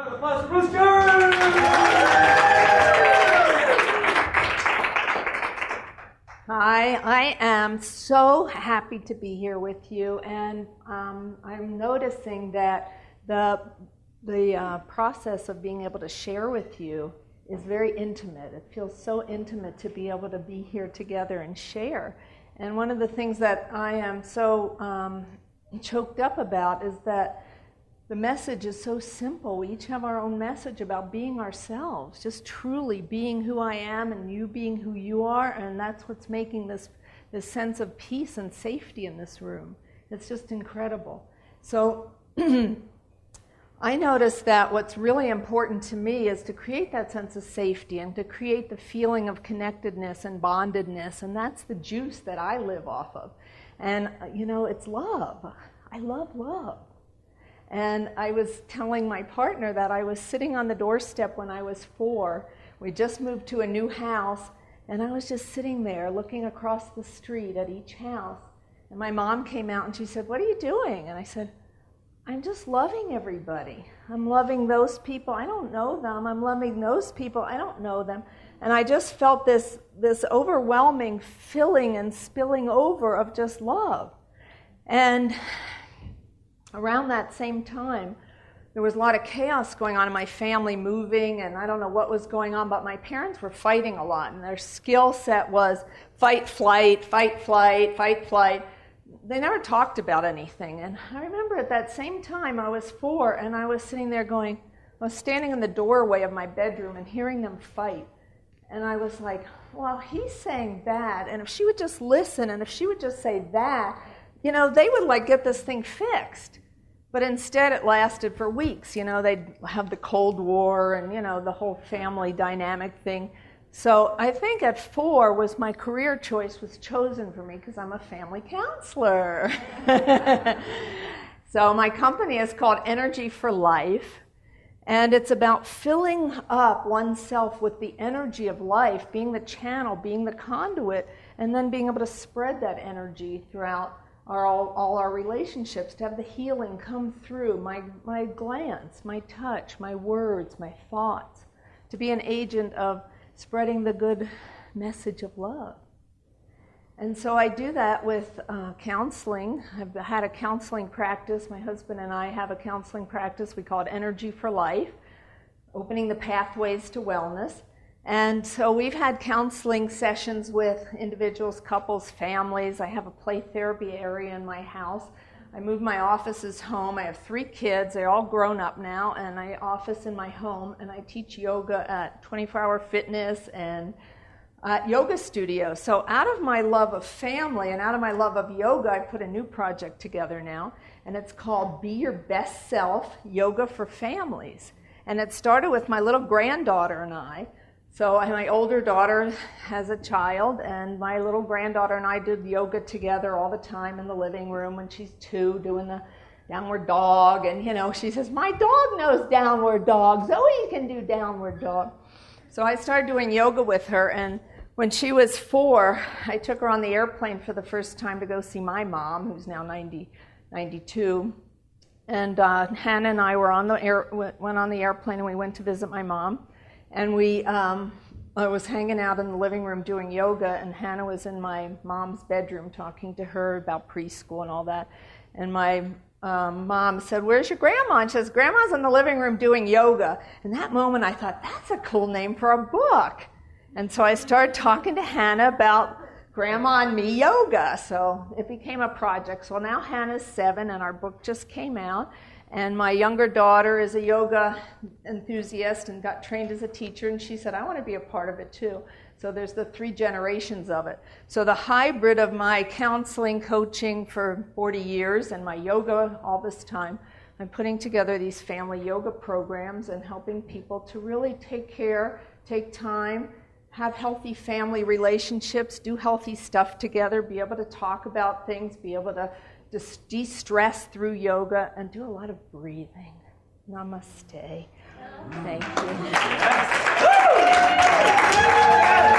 Round of applause for Ruth, Sharon! Hi, I am so happy to be here with you, and I'm noticing that the process of being able to share with you is very intimate. It feels so intimate to be able to be here together and share. And one of the things that I am so choked up about is that the message is so simple. We each have our own message about being ourselves, just truly being who I am and you being who you are, and that's what's making this sense of peace and safety in this room. It's just incredible. So I noticed that what's really important to me is to create that sense of safety and to create the feeling of connectedness and bondedness, and that's the juice that I live off of. And, it's love. I love love. And I was telling my partner that I was sitting on the doorstep when I was 4. We just moved to a new house, and I was just sitting there looking across the street at each house. And my mom came out and she said, "What are you doing?" And I said, "I'm just loving everybody. I'm loving those people. I don't know them. I'm loving those people. I don't know them." And I just felt this overwhelming filling and spilling over of just love. And around that same time, there was a lot of chaos going on in my family, moving, and I don't know what was going on, but my parents were fighting a lot, and their skill set was fight, flight, fight, flight, fight, flight. They never talked about anything. And I remember at that same time, I was 4, and I was sitting there I was standing in the doorway of my bedroom and hearing them fight. And I was like, well, he's saying that, and if she would just listen, and if she would just say that, they would get this thing fixed. But instead it lasted for weeks. They'd have the Cold War and, the whole family dynamic thing. So I think at 4 was my career choice was chosen for me because I'm a family counselor. So my company is called Energy for Life. And it's about filling up oneself with the energy of life, being the channel, being the conduit, and then being able to spread that energy throughout all our relationships, to have the healing come through my glance, my touch, my words, my thoughts, to be an agent of spreading the good message of love. And so I do that with counseling. I've had a counseling practice. My husband and I have a counseling practice. We call it Energy for Life, opening the pathways to wellness. And so we've had counseling sessions with individuals, couples, families. I have a play therapy area in my house. I moved my offices home. I have 3 kids. They're all grown up now, and I office in my home, and I teach yoga at 24-Hour Fitness and yoga studio. So out of my love of family and out of my love of yoga, I put a new project together now, and it's called Be Your Best Self, Yoga for Families. And it started with my little granddaughter and I. So my older daughter has a child, and my little granddaughter and I did yoga together all the time in the living room when she's 2, doing the downward dog. And, she says, "My dog knows downward dog. Zoe can do downward dog." So I started doing yoga with her, and when she was 4, I took her on the airplane for the first time to go see my mom, who's now 92. And Hannah and I went on the airplane, and we went to visit my mom. And I was hanging out in the living room doing yoga, and Hannah was in my mom's bedroom talking to her about preschool and all that. And my mom said, "Where's your grandma?" And she says, "Grandma's in the living room doing yoga." In that moment, I thought, that's a cool name for a book. And so I started talking to Hannah about Grandma and Me yoga. So it became a project. So now Hannah's 7, and our book just came out. And my younger daughter is a yoga enthusiast and got trained as a teacher, and she said, "I want to be a part of it too." So there's the 3 generations of it. So the hybrid of my counseling, coaching for 40 years and my yoga all this time, I'm putting together these family yoga programs and helping people to really take care, take time, have healthy family relationships, do healthy stuff together, be able to talk about things, be able to just de-stress through yoga, and do a lot of breathing. Namaste. Thank you.